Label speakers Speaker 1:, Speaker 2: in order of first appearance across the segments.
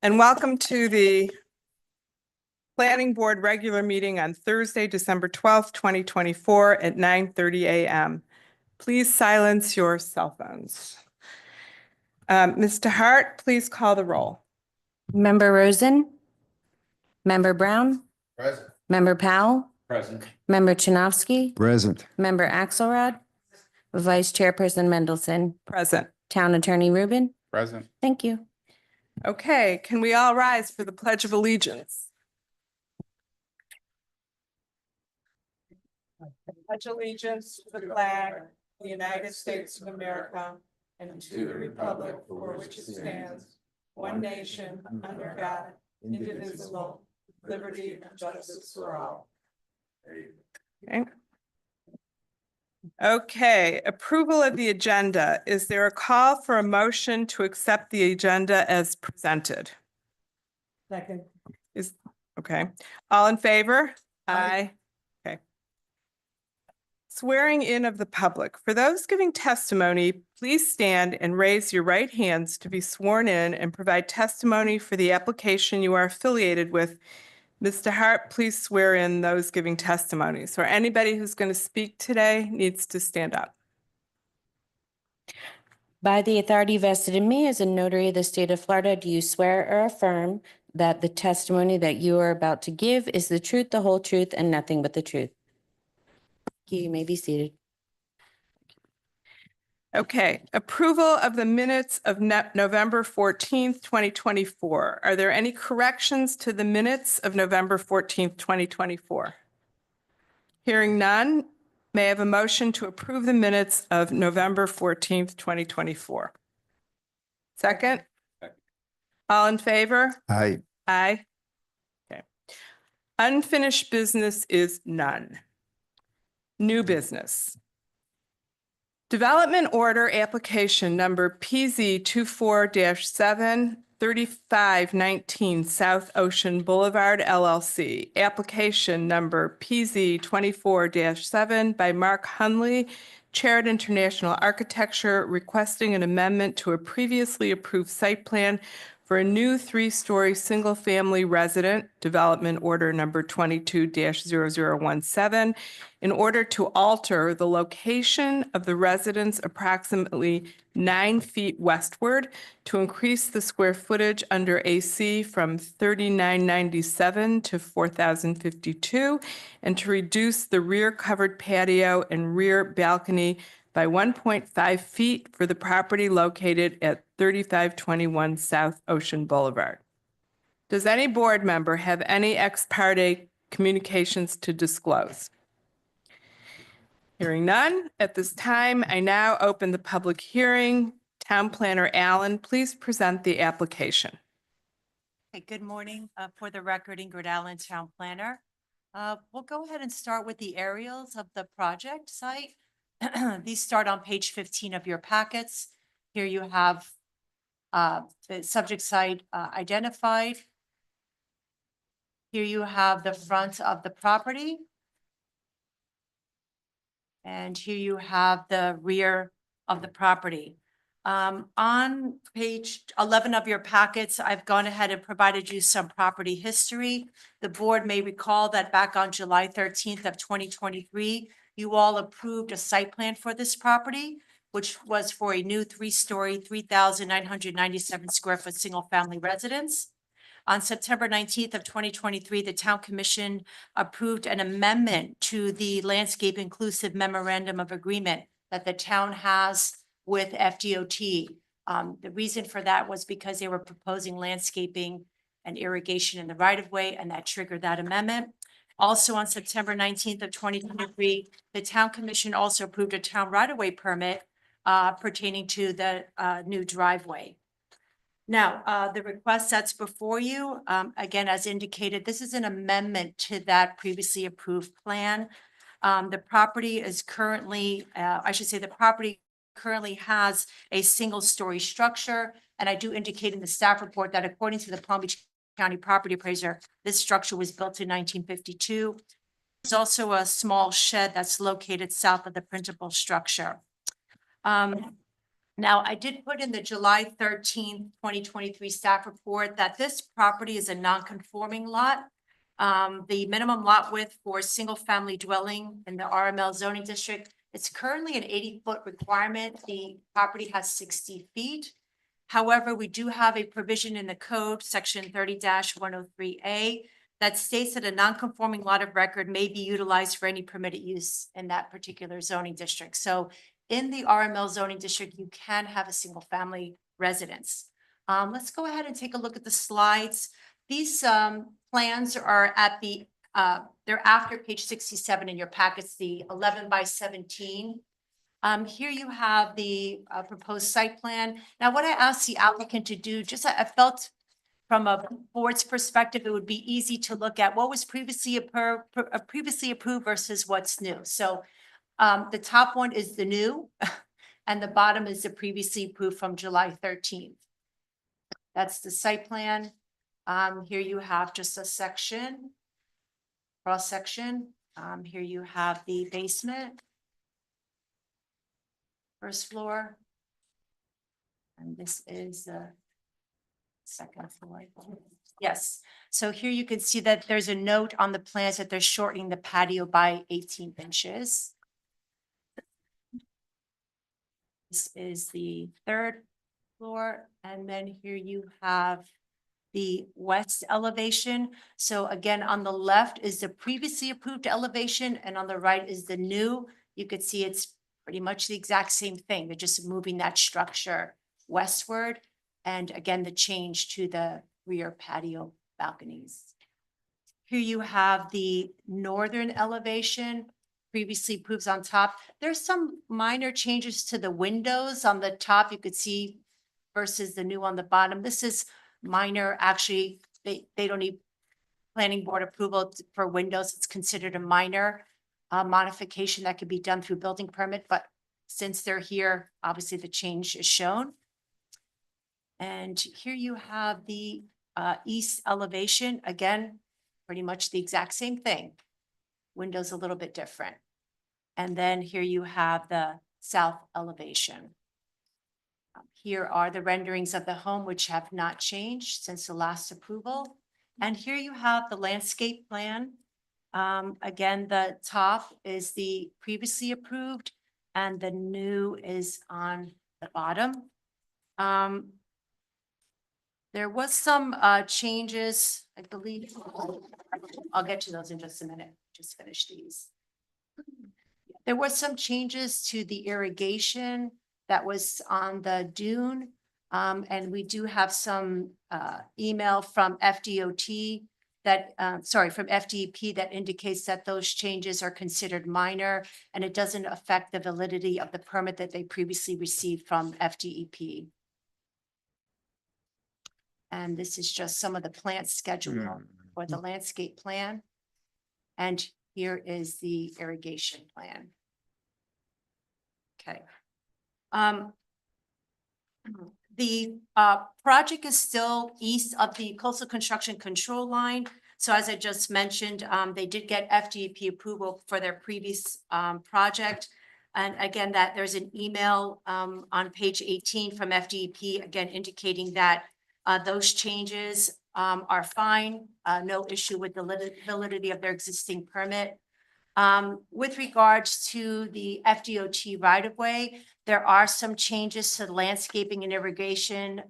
Speaker 1: And welcome to the Planning Board regular meeting on Thursday, December 12th, 2024 at 9:30 a.m. Please silence your cell phones. Mr. Hart, please call the roll.
Speaker 2: Member Rosen? Member Brown?
Speaker 3: Present.
Speaker 2: Member Powell?
Speaker 3: Present.
Speaker 2: Member Chinovsky?
Speaker 4: Present.
Speaker 2: Member Axelrod? Vice Chairperson Mendelson?
Speaker 1: Present.
Speaker 2: Town Attorney Rubin?
Speaker 3: Present.
Speaker 2: Thank you.
Speaker 1: Okay, can we all rise for the Pledge of Allegiance? I pledge allegiance to the flag of the United States of America and to the republic for which it stands, one nation, under God, indivisible, liberty and justice for all. Okay. Okay, approval of the agenda. Is there a call for a motion to accept the agenda as presented? Second. Okay, all in favor? Aye. Okay. Swearing in of the public. For those giving testimony, please stand and raise your right hands to be sworn in and provide testimony for the application you are affiliated with. Mr. Hart, please swear in those giving testimony. So anybody who's going to speak today needs to stand up.
Speaker 2: By the authority vested in me as a notary of the state of Florida, do you swear or affirm that the testimony that you are about to give is the truth, the whole truth, and nothing but the truth? You may be seated.
Speaker 1: Okay, approval of the minutes of November 14th, 2024. Are there any corrections to the minutes of November 14th, 2024? Hearing none, may I have a motion to approve the minutes of November 14th, 2024? Second? All in favor?
Speaker 4: Aye.
Speaker 1: Aye. Okay. Unfinished business is none. New business. Development order application number PZ 24-7 3519 South Ocean Boulevard LLC. Application number PZ 24-7 by Mark Hunley, Chaired International Architecture, requesting an amendment to a previously approved site plan for a new 3-story single-family resident, development order number 22-0017, in order to alter the location of the residence approximately 9 feet westward to increase the square footage under AC from 3,997 to 4,052, and to reduce the rear covered patio and rear balcony by 1.5 feet for the property located at 3521 South Ocean Boulevard. Does any board member have any ex parte communications to disclose? Hearing none, at this time, I now open the public hearing. Town Planner Allen, please present the application.
Speaker 5: Okay, good morning. For the record, Ingrid Allen, Town Planner. We'll go ahead and start with the aerials of the project site. These start on page 15 of your packets. Here you have the subject site identified. Here you have the front of the property. And here you have the rear of the property. On page 11 of your packets, I've gone ahead and provided you some property history. The board may recall that back on July 13th of 2023, you all approved a site plan for this property, which was for a new 3-story, 3,997 square foot single family residence. On September 19th of 2023, the Town Commission approved an amendment to the Landscape Inclusive Memorandum of Agreement that the town has with FDOT. The reason for that was because they were proposing landscaping and irrigation in the right-of-way, and that triggered that amendment. Also on September 19th of 2023, the Town Commission also approved a town right-of-way permit pertaining to the new driveway. Now, the request that's before you, again, as indicated, this is an amendment to that previously approved plan. The property is currently, the property currently has a single-story structure, and I do indicate in the staff report that according to the Palm Beach County Property Appraiser, this structure was built in 1952. There's also a small shed that's located south of the principal structure. Now, I did put in the July 13th, 2023 staff report that this property is a non-conforming lot. The minimum lot width for a single-family dwelling in the RML zoning district, it's currently an 80-foot requirement. The property has 60 feet. However, we do have a provision in the code, section 30-103A, that states that a non-conforming lot of record may be utilized for any permitted use in that particular zoning district. So in the RML zoning district, you can have a single-family residence. Let's go ahead and take a look at the slides. These plans are at the, they're after page 67 in your packets, the 11 by 17. Here you have the proposed site plan. Now, what I asked the applicant to do, just I felt from a board's perspective, it would be easy to look at what was previously approved versus what's new. So the top one is the new, and the bottom is the previously approved from July 13th. That's the site plan. Here you have just a section, cross section. Here you have the basement, first floor. And this is the second floor. Yes. So here you can see that there's a note on the plans that they're shortening the patio by 18 inches. This is the third floor. And then here you have the west elevation. So again, on the left is the previously approved elevation, and on the right is the new. You could see it's pretty much the exact same thing. They're just moving that structure westward. And again, the change to the rear patio balconies. Here you have the northern elevation, previously approved on top. There's some minor changes to the windows on the top, you could see, versus the new on the bottom. This is minor. Actually, they don't need planning board approval for windows. It's considered a minor modification that could be done through building permit, but since they're here, obviously the change is shown. And here you have the east elevation. Again, pretty much the exact same thing. Windows a little bit different. And then here you have the south elevation. Here are the renderings of the home, which have not changed since the last approval. And here you have the landscape plan. Again, the top is the previously approved and the new is on the bottom. There was some changes, I believe. I'll get to those in just a minute. Just finish these. There was some changes to the irrigation that was on the dune. And we do have some email from FDOT that, from FDEP that indicates that those changes are considered minor and it doesn't affect the validity of the permit that they previously received from FDEP. And this is just some of the plant schedule for the landscape plan. And here is the irrigation plan. Okay. The project is still east of the coastal construction control line. So as I just mentioned, they did get FDEP approval for their previous project. And again, that there's an email on page 18 from FDEP, again, indicating that those changes are fine. No issue with the validity of their existing permit. With regards to the FDOT right-of-way, there are some changes to the landscaping and irrigation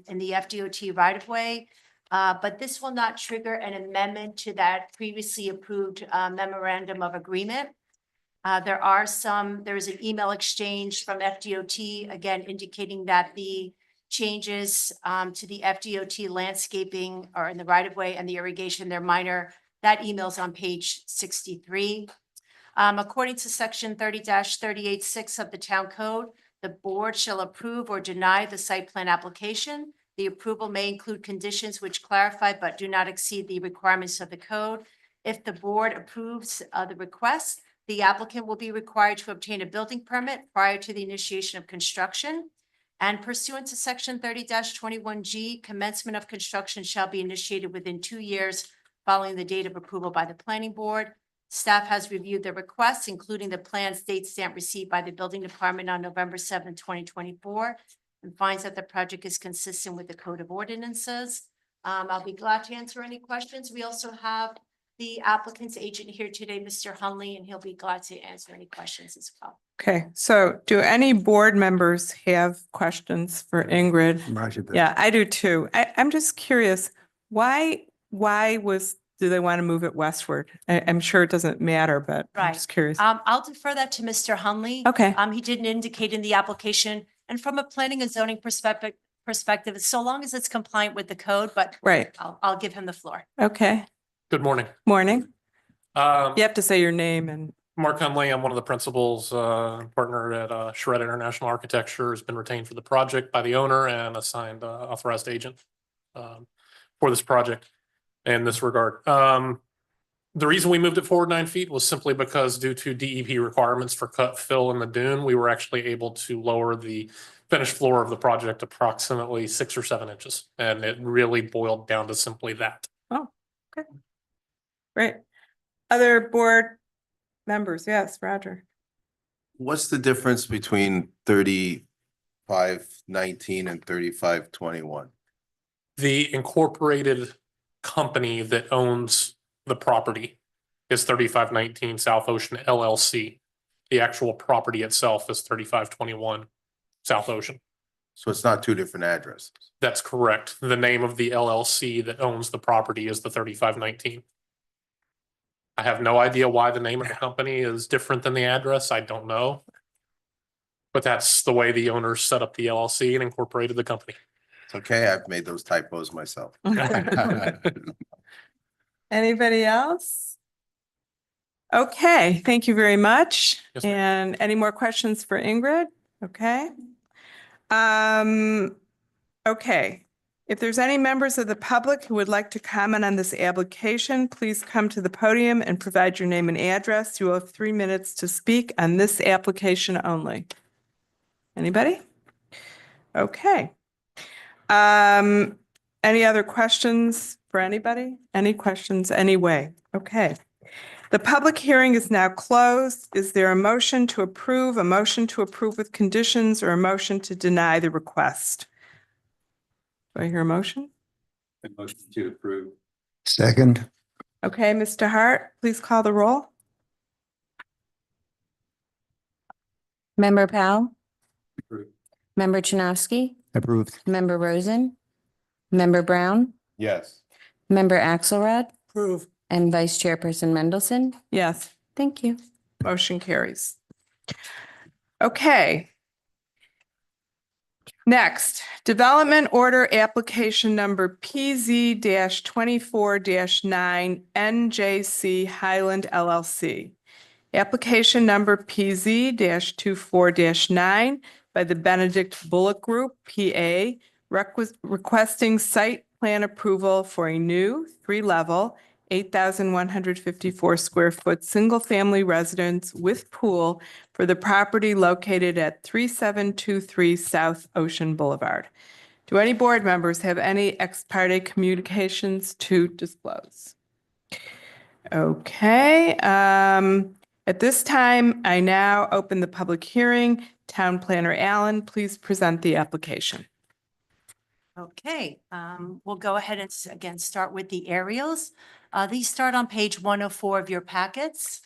Speaker 5: in the FDOT right-of-way, but this will not trigger an amendment to that previously approved memorandum of agreement. There's an email exchange from FDOT, again, indicating that the changes to the FDOT landscaping or in the right-of-way and the irrigation, they're minor. That email's on page 63. According to section 30-38(6) of the town code, the board shall approve or deny the site plan application. The approval may include conditions which clarify but do not exceed the requirements of the code. If the board approves the request, the applicant will be required to obtain a building permit prior to the initiation of construction. And pursuant to section 30-21G, commencement of construction shall be initiated within 2 years following the date of approval by the planning board. Staff has reviewed the requests, including the plans date stamp received by the building department on November 7, 2024, and finds that the project is consistent with the code of ordinances. I'll be glad to answer any questions. We also have the applicant's agent here today, Mr. Hunley, and he'll be glad to answer any questions as well.
Speaker 1: Okay, so do any board members have questions for Ingrid? Yeah, I do too. I'm just curious, why do they want to move it westward? I'm sure it doesn't matter, but I'm
Speaker 5: Right.
Speaker 1: just curious.
Speaker 5: I'll defer that to Mr. Hunley.
Speaker 1: Okay,
Speaker 5: He didn't indicate in the application, and from a planning and zoning perspective, so long as it's compliant with the code, but
Speaker 1: right,
Speaker 5: I'll give him the floor.
Speaker 1: okay.
Speaker 3: Good morning.
Speaker 1: Morning. You have to say your name and,
Speaker 3: Mark Hunley, I'm one of the principals, partner at Shred International Architecture, has been retained for the project by the owner and assigned authorized agent for this project in this regard. The reason we moved it forward 9 feet was simply because due to DEP requirements for cut fill in the dune, we were actually able to lower the finished floor of the project approximately 6 or 7 inches. And it really boiled down to simply that.
Speaker 1: great. Other board members? Yes, Roger.
Speaker 4: What's the difference between 3519 and 3521?
Speaker 3: The incorporated company that owns the property is 3519 South Ocean LLC. The actual property itself is 3521 South Ocean.
Speaker 4: So it's not two different addresses.
Speaker 3: That's correct. The name of the LLC that owns the property is the 3519. I have no idea why the name of the company is different than the address. I don't know. But that's the way the owners set up the LLC and incorporated the company.
Speaker 4: It's okay, I've made those typos myself.
Speaker 1: Anybody else? Okay, thank you very much.
Speaker 3: Yes, ma'am.
Speaker 1: And any more questions for Ingrid? Okay. Okay. If there's any members of the public who would like to comment on this application, please come to the podium and provide your name and address. You will have 3 minutes to speak on this application only. Anybody? Okay. Any other questions for anybody? Any questions anyway? Okay. The public hearing is now closed. Is there a motion to approve, a motion to approve with conditions, or a motion to deny the request? Do I hear a motion?
Speaker 6: A motion to approve.
Speaker 7: Second.
Speaker 1: Okay, Mr. Hart, please call the roll.
Speaker 2: Member Powell,
Speaker 6: Approved.
Speaker 2: Member Chinovsky,
Speaker 7: Approved.
Speaker 2: Member Rosen, Member Brown,
Speaker 4: Yes.
Speaker 2: Member Axelrod,
Speaker 1: Approve.
Speaker 2: and Vice Chairperson Mendelson.
Speaker 1: Yes,
Speaker 2: Thank you.
Speaker 1: motion carries. Okay. Next, development order application number PZ-24-9 NJC Highland LLC. Application number PZ-24-9 by the Benedict Bullock Group, PA, requesting site plan approval for a new 3-level, 8,154 square foot, single-family residence with pool for the property located at 3723 South Ocean Boulevard. Do any board members have any ex parte communications to disclose? Okay, at this time, I now open the public hearing. Town Planner Allen, please present the application.
Speaker 5: Okay, we'll go ahead and again, start with the aerials. These start on page 104 of your packets.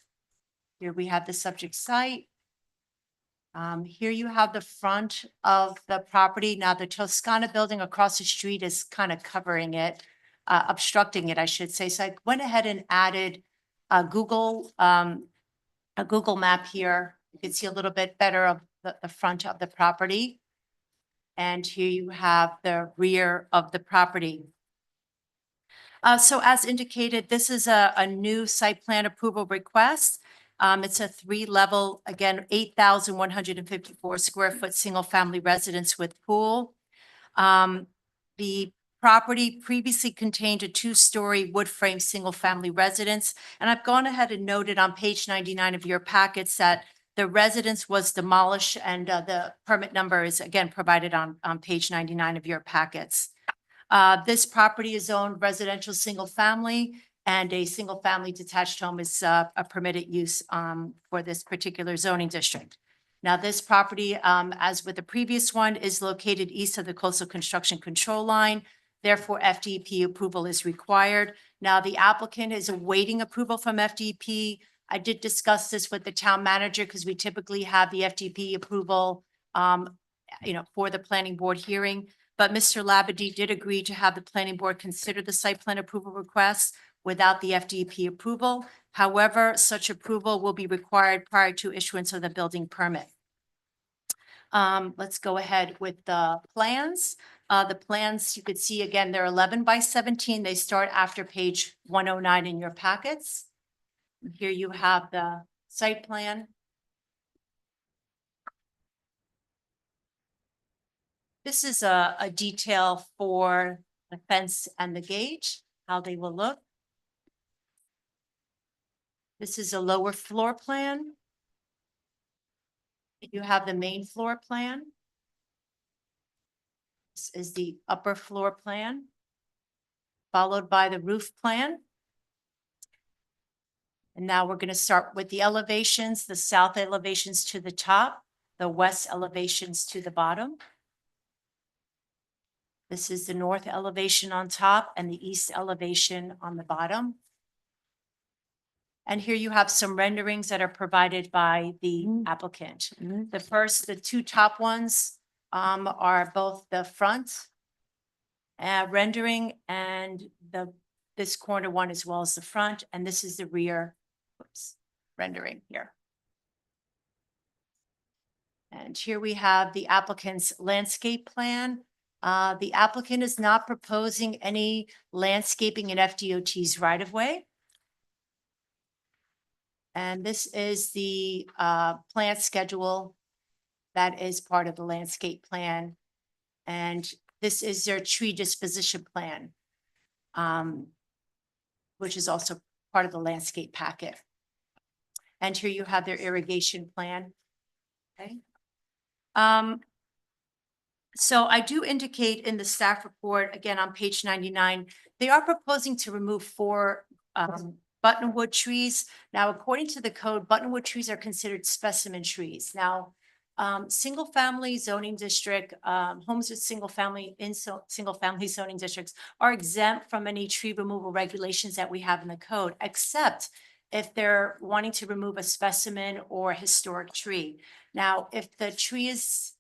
Speaker 5: Here we have the subject site. Here you have the front of the property. Now the Toscana building across the street is kind of covering it, obstructing it, I should say. So I went ahead and added a Google map here. You can see a little bit better of the front of the property. And here you have the rear of the property. So as indicated, this is a new site plan approval request. It's a 3-level, again, 8,154 square foot, single-family residence with pool. The property previously contained a 2-story wood frame, single-family residence. And I've gone ahead and noted on page 99 of your packets that the residence was demolished, and the permit number is again provided on page 99 of your packets. This property is owned residential single family, and a single-family detached home is a permitted use for this particular zoning district. Now, this property, as with the previous one, is located east of the coastal construction control line. Therefore, FDP approval is required. Now, the applicant is awaiting approval from FDP. I did discuss this with the town manager because we typically have the FDP approval, for the planning board hearing. But Mr. Labadie did agree to have the planning board consider the site plan approval request without the FDP approval. However, such approval will be required prior to issuance of the building permit. Let's go ahead with the plans. The plans, you could see again, they're 11 by 17. They start after page 109 in your packets. Here you have the site plan. This is a detail for the fence and the gate, how they will look. This is a lower floor plan. You have the main floor plan. This is the upper floor plan, followed by the roof plan. And now we're going to start with the elevations, the south elevations to the top, the west elevations to the bottom. This is the north elevation on top and the east elevation on the bottom. And here you have some renderings that are provided by the applicant. The two top ones are both the front rendering and this corner one as well as the front, and this is the rear rendering here. And here we have the applicant's landscape plan. The applicant is not proposing any landscaping in FDOT's right-of-way. And this is the plant schedule that is part of the landscape plan. And this is their tree disposition plan, which is also part of the landscape packet. And here you have their irrigation plan. Okay. So I do indicate in the staff report, again, on page 99, they are proposing to remove 4 buttonwood trees. Now, according to the code, buttonwood trees are considered specimen trees. Now, single-family zoning district, homes with single-family zoning districts are exempt from any tree removal regulations that we have in the code, except if they're wanting to remove a specimen or a historic tree. Now, if the tree is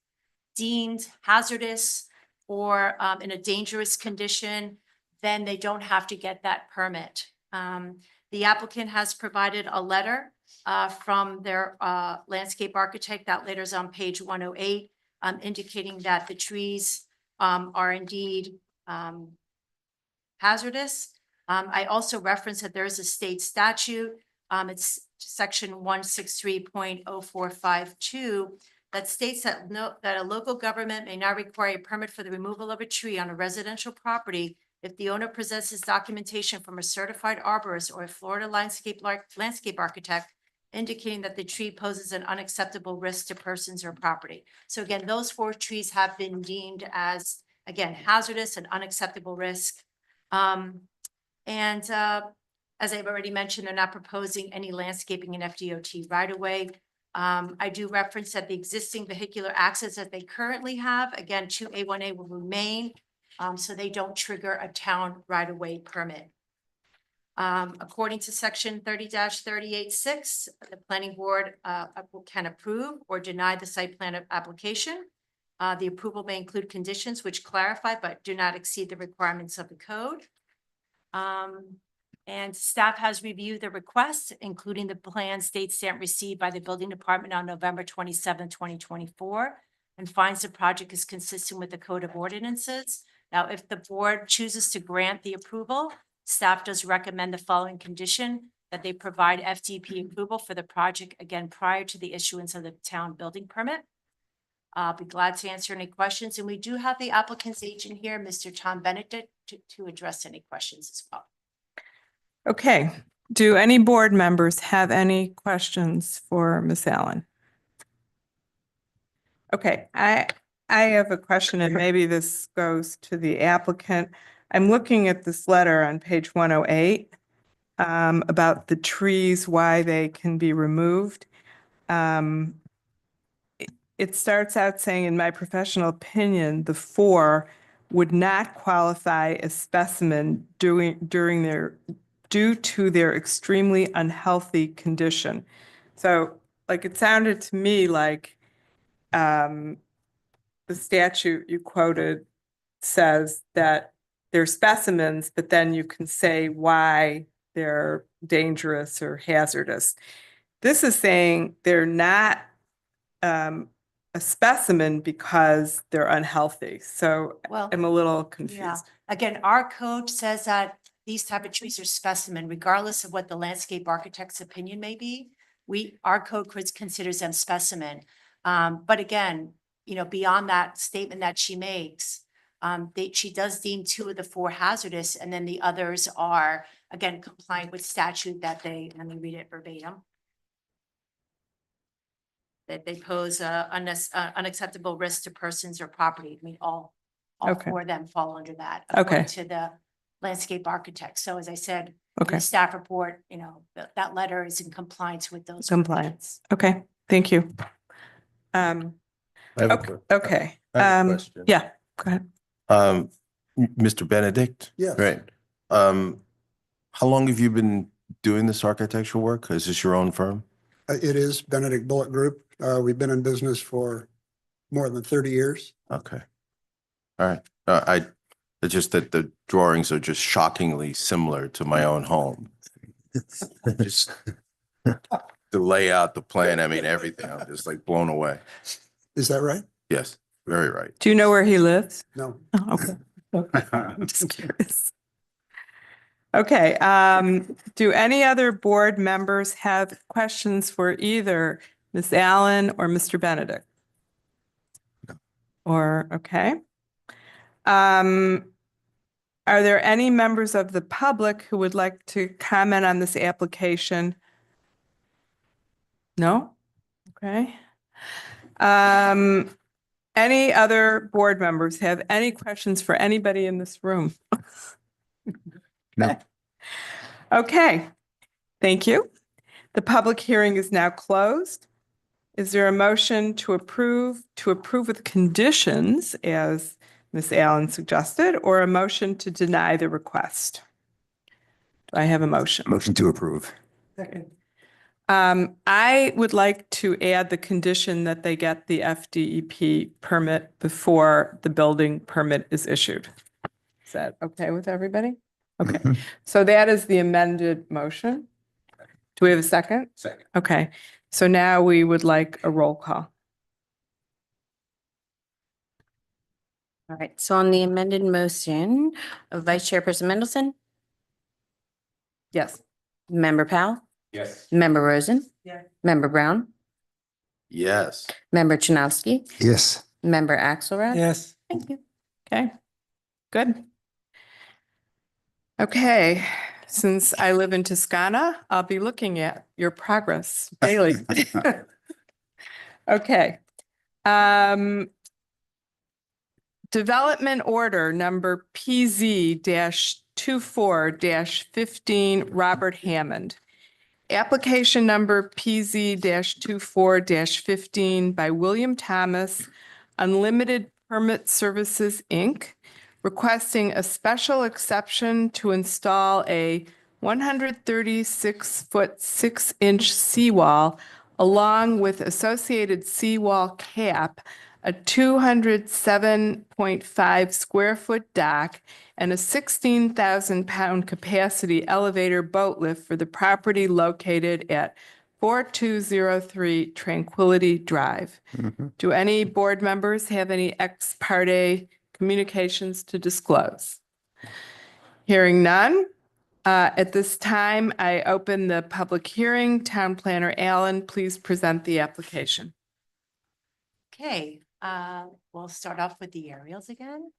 Speaker 5: deemed hazardous or in a dangerous condition, then they don't have to get that permit. The applicant has provided a letter from their landscape architect. That letter's on page 108, indicating that the trees are indeed hazardous. I also referenced that there is a state statute. It's section 163.0452 that states that a local government may not require a permit for the removal of a tree on a residential property if the owner possesses documentation from a certified arborist or a Florida landscape architect indicating that the tree poses an unacceptable risk to persons or property. So again, those 4 trees have been deemed as, again, hazardous and unacceptable risk. As I've already mentioned, they're not proposing any landscaping in FDOT right away. I do reference that the existing vehicular access that they currently have, again, 2A1A will remain, so they don't trigger a town right-of-way permit. According to section 30-38-6, the planning board can approve or deny the site plan application. The approval may include conditions which clarify but do not exceed the requirements of the code. And staff has reviewed the request, including the plan state stamp received by the building department on November 27, 2024, and finds the project is consistent with the code of ordinances. Now, if the board chooses to grant the approval, staff does recommend the following condition: that they provide FDP approval for the project, again, prior to the issuance of the town building permit. I'll be glad to answer any questions. And we do have the applicant's agent here, Mr. Tom Benedict, to address any questions as well.
Speaker 1: Okay, do any board members have any questions for Ms. Allen? Okay, I have a question, and maybe this goes to the applicant. I'm looking at this letter on page 108, about the trees, why they can be removed. It starts out saying, in my professional opinion, the four would not qualify as specimen due to their extremely unhealthy condition. So, like, it sounded to me like the statute you quoted says that they're specimens, but then you can say why they're dangerous or hazardous. This is saying they're not a specimen because they're unhealthy. So
Speaker 5: Well,
Speaker 1: I'm a little
Speaker 5: yeah.
Speaker 1: confused.
Speaker 5: Again, our code says that these type of trees are specimen, regardless of what the landscape architect's opinion may be. Our code considers them specimen. But again, you know, beyond that statement that she makes, she does deem two of the four hazardous, and then the others are, again, compliant with statute that let me read it verbatim. That they pose unacceptable risk to persons or property. I mean, all
Speaker 1: Okay.
Speaker 5: four of them fall under that.
Speaker 1: Okay.
Speaker 5: According to the landscape architect. So as I said, in
Speaker 1: Okay,
Speaker 5: the staff report, you know, that letter is in compliance with those.
Speaker 1: compliance. Okay, thank you.
Speaker 4: I have a que-
Speaker 1: Okay.
Speaker 4: I have a question.
Speaker 1: Yeah, go ahead.
Speaker 4: Mr. Benedict?
Speaker 6: Yes.
Speaker 4: Right. How long have you been doing this architectural work? Is this your own firm?
Speaker 7: It is Benedict Bullock Group. We've been in business for more than 30 years.
Speaker 4: Okay. All right. It's just that the drawings are just shockingly similar to my own home. Just the layout, the plan, I mean, everything. I'm just like blown away.
Speaker 7: Is that right?
Speaker 4: Yes, very right.
Speaker 1: Do you know where he lives?
Speaker 7: No.
Speaker 1: Oh, okay. I'm just curious. Okay, do any other board members have questions for either Ms. Allen or Mr. Benedict? Or, okay. Are there any members of the public who would like to comment on this application? No? Okay. Any other board members have any questions for anybody in this room?
Speaker 6: No.
Speaker 1: Okay, thank you. The public hearing is now closed. Is there a motion to approve with conditions as Ms. Allen suggested, or a motion to deny the request? Do I have a motion?
Speaker 6: Motion to approve.
Speaker 1: I would like to add the condition that they get the FDEP permit before the building permit is issued. Is that okay with everybody? Okay, so that is the amended motion. Do we have a second?
Speaker 6: Second.
Speaker 1: Okay, so now we would like a roll call.
Speaker 2: All right, so on the amended motion, Vice Chairperson Mendelson,
Speaker 1: Yes.
Speaker 2: Member Powell,
Speaker 6: Yes.
Speaker 2: Member Rosen.
Speaker 5: Yeah.
Speaker 2: Member Brown,
Speaker 4: Yes.
Speaker 2: Member Chinovsky,
Speaker 6: Yes.
Speaker 2: Member Axelrod.
Speaker 6: Yes.
Speaker 2: Thank you.
Speaker 1: Okay, good. Okay, since I live in Toscana, I'll be looking at your progress daily. Okay. Development order number PZ-24-15 Robert Hammond. Application number PZ-24-15 by William Thomas Unlimited Permit Services, Inc., requesting a special exception to install a 136-foot 6-inch seawall along with associated seawall cap, a 207.5 square foot dock, and a 16,000-pound capacity elevator boat lift for the property located at 4203 Tranquility Drive. Do any board members have any ex parte communications to disclose? Hearing none. At this time, I open the public hearing. Town Planner Allen, please present the application.
Speaker 5: Okay, we'll start off with the aerials again.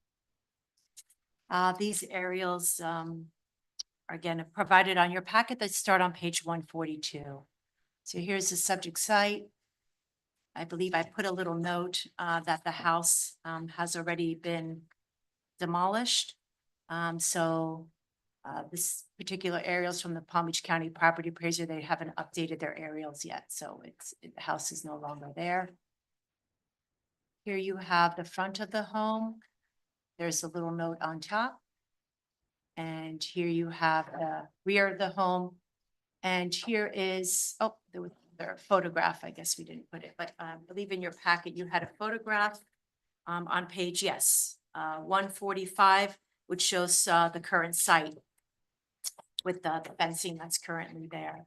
Speaker 5: These aerials are again provided on your packet that start on page 142. So here's the subject site. I believe I put a little note that the house has already been demolished. So This particular aerials from the Palm Beach County Property Appraiser, they haven't updated their aerials yet, so the house is no longer there. Here you have the front of the home. There's a little note on top. And here you have the rear of the home. And here is, oh, there was a photograph, I guess we didn't put it, but I believe in your packet, you had a photograph on page, yes, 145, which shows the current site with the fencing that's currently there.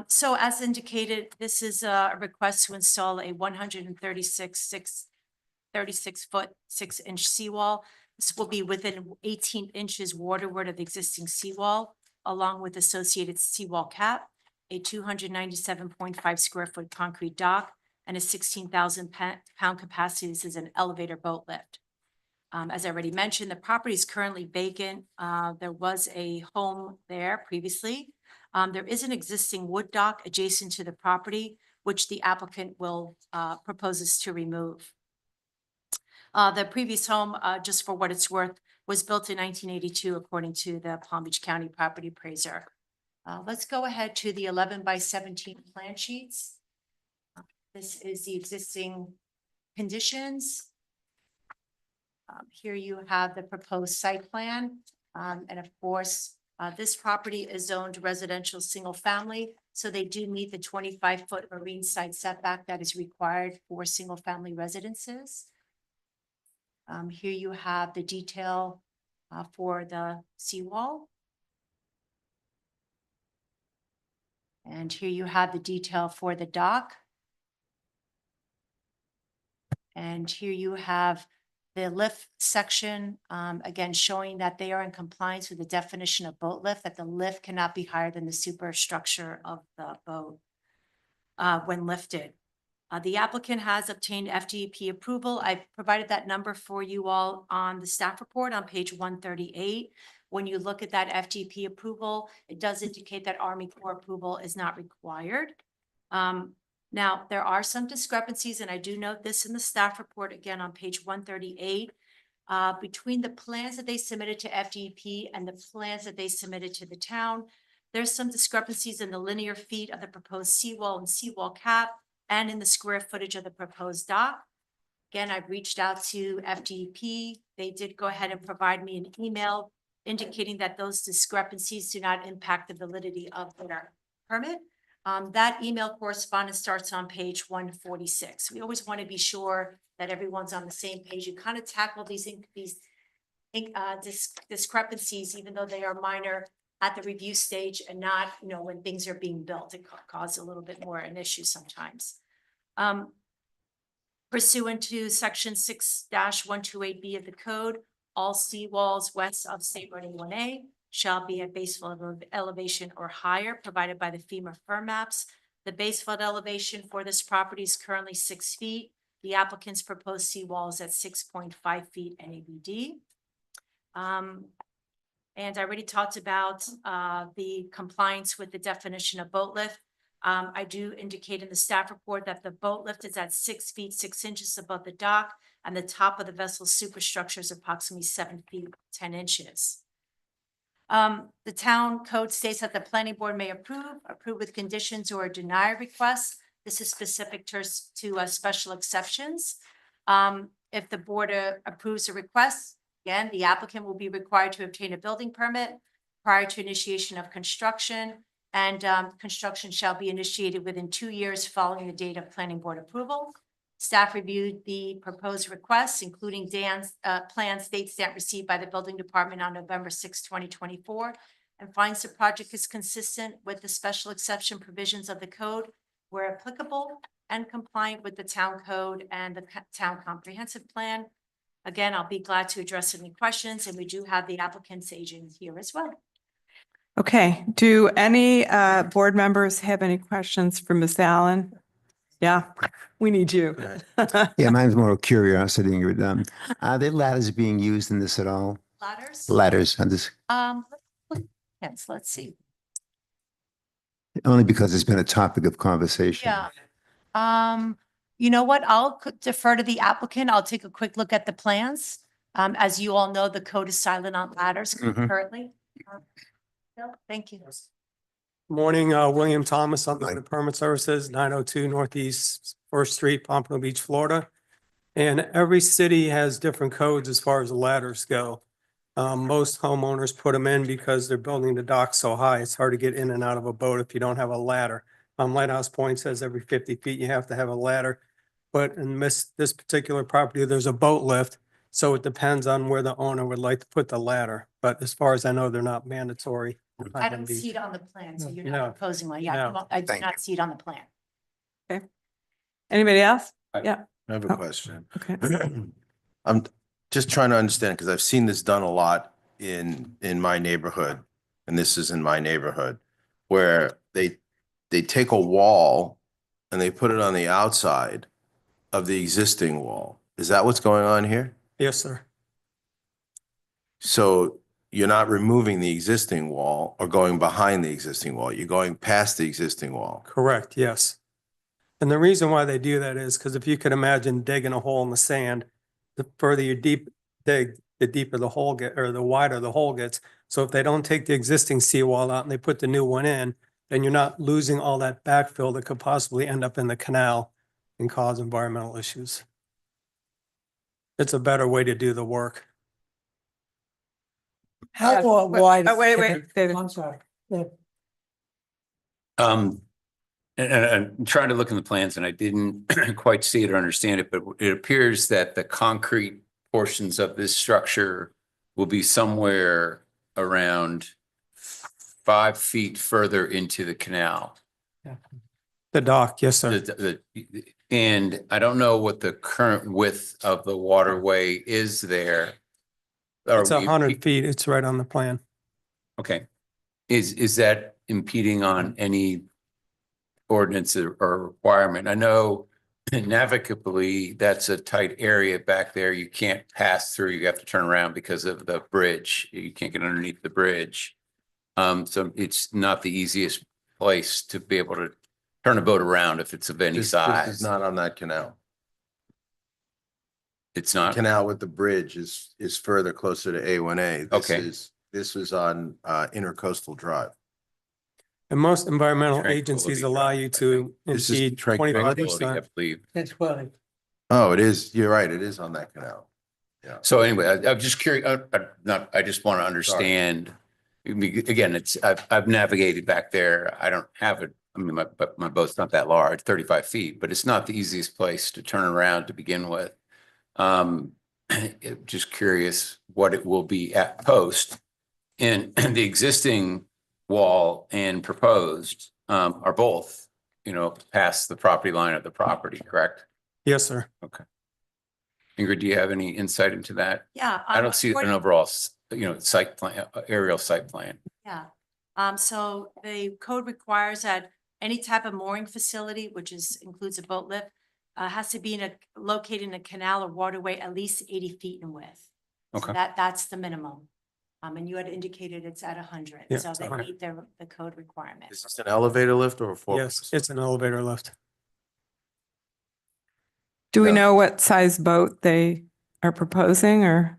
Speaker 5: So as indicated, this is a request to install a 36-foot, 6-inch seawall. This will be within 18 inches waterward of the existing seawall, along with associated seawall cap, a 297.5 square foot concrete dock, and a 16,000 pound capacity. This is an elevator boat lift. As I already mentioned, the property is currently vacant. There was a home there previously. There is an existing wood dock adjacent to the property, which the applicant will proposes to remove. The previous home, just for what it's worth, was built in 1982, according to the Palm Beach County Property Appraiser. Let's go ahead to the 11 by 17 plan sheets. This is the existing conditions. Here you have the proposed site plan. And of course, this property is zoned residential single family, so they do meet the 25-foot marine side setback that is required for single family residences. Here you have the detail for the seawall. And here you have the detail for the dock. And here you have the lift section, again, showing that they are in compliance with the definition of boat lift, that the lift cannot be higher than the superstructure of the boat when lifted. The applicant has obtained FDP approval. I've provided that number for you all on the staff report on page 138. When you look at that FDP approval, it does indicate that Army Corps approval is not required. Now, there are some discrepancies, and I do note this in the staff report, again, on page 138, between the plans that they submitted to FDP and the plans that they submitted to the town. There's some discrepancies in the linear feet of the proposed seawall and seawall cap, and in the square footage of the proposed dock. Again, I've reached out to FDP. They did go ahead and provide me an email indicating that those discrepancies do not impact the validity of their permit. That email correspondence starts on page 146. We always want to be sure that everyone's on the same page. You kind of tackle these discrepancies, even though they are minor at the review stage and not, when things are being built. It causes a little bit more an issue sometimes. Pursuant to section 6-128B of the code, all seawalls west of State Road 1A shall be at base flood elevation or higher, provided by the FEMA firm maps. The base flood elevation for this property is currently 6 feet. The applicant's proposed seawall is at 6.5 feet NABD. And I already talked about the compliance with the definition of boat lift. I do indicate in the staff report that the boat lift is at 6 feet 6 inches above the dock, and the top of the vessel's superstructure is approximately 7 feet 10 inches. The town code states that the planning board may approve with conditions, or deny requests. This is specific to special exceptions. If the board approves a request, again, the applicant will be required to obtain a building permit prior to initiation of construction, and construction shall be initiated within 2 years following the date of planning board approval. Staff reviewed the proposed requests, including Dan's plans, date stamp received by the building department on November 6, 2024, and finds the project is consistent with the special exception provisions of the code where applicable and compliant with the town code and the town comprehensive plan. Again, I'll be glad to address any questions, and we do have the applicant's agent here as well.
Speaker 1: Okay, do any board members have any questions for Ms. Allen? Yeah, we need you.
Speaker 6: Yeah, mine's more of curiosity. Are there ladders being used in this at all?
Speaker 5: Ladders?
Speaker 6: Ladders, on this,
Speaker 5: Yes, let's see.
Speaker 6: only because it's been a topic of conversation.
Speaker 5: Yeah. You know what? I'll defer to the applicant. I'll take a quick look at the plans. As you all know, the code is silent on ladders
Speaker 6: Mhm.
Speaker 5: currently. No, thank you.
Speaker 8: Morning, William Thomas, Unlimited Permit Services, 902 Northeast First Street, Pompano Beach, Florida. And every city has different codes as far as ladders go. Most homeowners put them in because they're building the dock so high, it's hard to get in and out of a boat if you don't have a ladder. Lighthouse Point says every 50 feet you have to have a ladder. But in this particular property, there's a boat lift. So it depends on where the owner would like to put the ladder. But as far as I know, they're not mandatory.
Speaker 5: I don't see it on the plan, so you're
Speaker 8: No.
Speaker 5: not proposing one. Yeah,
Speaker 8: No.
Speaker 5: come on, I do
Speaker 6: Thank
Speaker 5: not see it on the plan.
Speaker 1: Anybody else?
Speaker 3: I-
Speaker 1: Yeah,
Speaker 4: I have
Speaker 1: Oh.
Speaker 4: a question.
Speaker 1: okay.
Speaker 4: I'm just trying to understand, because I've seen this done a lot in my neighborhood, and this is in my neighborhood, where they take a wall and they put it on the outside of the existing wall. Is that what's going on here?
Speaker 8: Yes, sir.
Speaker 4: So you're not removing the existing wall or going behind the existing wall. You're going past the existing wall.
Speaker 8: Correct, yes. And the reason why they do that is because if you could imagine digging a hole in the sand, the further you dig, the deeper the hole or the wider the hole gets. So if they don't take the existing seawall out and they put the new one in, then you're not losing all that backfill that could possibly end up in the canal and cause environmental issues. It's a better way to do the work.
Speaker 1: How wide? Wait, David.
Speaker 9: I'm sorry. And I'm trying to look in the plans and I didn't quite see it or understand it, but it appears that the concrete portions of this structure will be somewhere around 5 feet further into the canal.
Speaker 8: The dock, yes, sir.
Speaker 9: And I don't know what the current width of the waterway is there.
Speaker 8: It's 100 feet. It's right on the plan.
Speaker 9: Okay. Is that impeding on any ordinance or requirement? I know navigably, that's a tight area back there. You can't pass through. You have to turn around because of the bridge. You can't get underneath the bridge. So it's not the easiest place to be able to turn a boat around if it's of any
Speaker 4: This is
Speaker 9: size.
Speaker 4: not on that canal.
Speaker 9: It's
Speaker 4: The
Speaker 9: not.
Speaker 4: canal with the bridge is further closer to A1A.
Speaker 9: Okay.
Speaker 4: This was on Intercoastal Drive.
Speaker 8: And most environmental
Speaker 9: Tranquility
Speaker 8: agencies
Speaker 9: Drive,
Speaker 8: allow you to
Speaker 4: This is
Speaker 8: impede
Speaker 4: Tranquility?
Speaker 8: 25%.
Speaker 9: I believe. That's
Speaker 4: Oh, it is. You're right. It is on that canal.
Speaker 9: So anyway, I'm just curious, I just want to understand. Again, I've navigated back there. I don't have it. I mean, my boat's not that large, 35 feet, but it's not the easiest place to turn around to begin with. Just curious what it will be at post. And the existing wall and proposed are both, past the property line of the property, correct?
Speaker 8: Yes, sir.
Speaker 9: Ingrid, do you have any insight into that?
Speaker 5: Yeah.
Speaker 9: I don't see an
Speaker 5: according-
Speaker 9: overall, site plan, aerial site plan.
Speaker 5: Yeah, so the code requires that any type of mooring facility, which includes a boat lift, has to be located in a canal or waterway at least 80 feet in width. So
Speaker 9: Okay.
Speaker 5: that's the minimum. And you had indicated it's at 100,
Speaker 8: Yeah,
Speaker 5: so
Speaker 8: it's
Speaker 5: they
Speaker 8: 100.
Speaker 5: meet the code requirement.
Speaker 4: Is this an elevator lift or a four?
Speaker 8: Yes, it's an elevator lift.
Speaker 1: Do we
Speaker 4: Yeah.
Speaker 1: know what size boat they are proposing or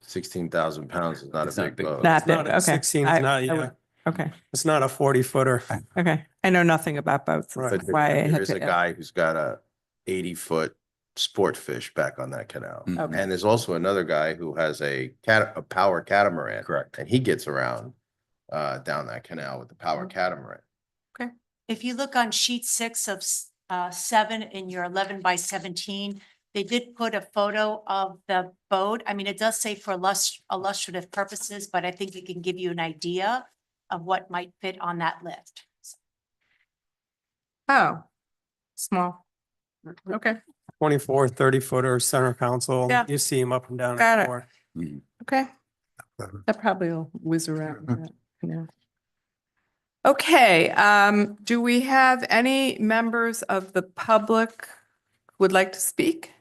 Speaker 4: 16,000 pounds is not a
Speaker 9: It's not
Speaker 4: big
Speaker 9: big.
Speaker 4: boat.
Speaker 1: not?
Speaker 8: not
Speaker 1: big?
Speaker 8: a
Speaker 1: Okay.
Speaker 8: 16,
Speaker 1: I-
Speaker 8: it's not,
Speaker 1: I
Speaker 8: yeah.
Speaker 1: would- Okay,
Speaker 8: It's not a 40-footer.
Speaker 1: okay. I know nothing about boats.
Speaker 8: Right.
Speaker 1: That's
Speaker 4: But
Speaker 1: why I
Speaker 4: there
Speaker 1: had
Speaker 4: is a
Speaker 1: to.
Speaker 4: guy who's got a 80-foot sport fish back on that canal.
Speaker 9: Mhm.
Speaker 1: Okay.
Speaker 4: And there's also another guy who has a power catamaran.
Speaker 9: Correct.
Speaker 4: And he gets around down that canal with the power catamaran.
Speaker 5: If you look on sheet 6 of 7 in your 11 by 17, they did put a photo of the boat. I mean, it does say for illustrative purposes, but I think it can give you an idea of what might fit on that lift.
Speaker 1: Oh, small. Okay,
Speaker 8: 24, 30-footer center console.
Speaker 1: Yeah.
Speaker 8: You see them up and down.
Speaker 1: Got
Speaker 8: the
Speaker 1: it.
Speaker 8: floor.
Speaker 1: okay. That probably will whiz around. that, yeah. Okay, do we have any members of the public who would like to speak?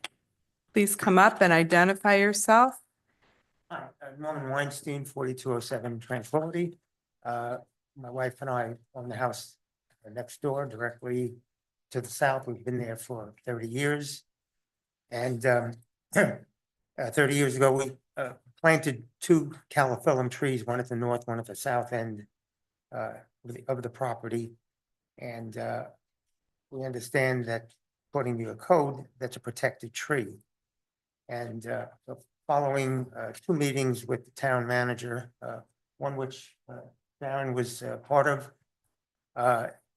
Speaker 1: Please come up and identify yourself.
Speaker 10: Hi, Norman Weinstein, 4207 Tranquility. My wife and I own the house next door directly to the south. We've been there for 30 years. And 30 years ago, we planted two calophyllum trees, one at the north, one at the south end of the property. And we understand that according to your code, that's a protected tree. And so following two meetings with the town manager, one which Darren was part of,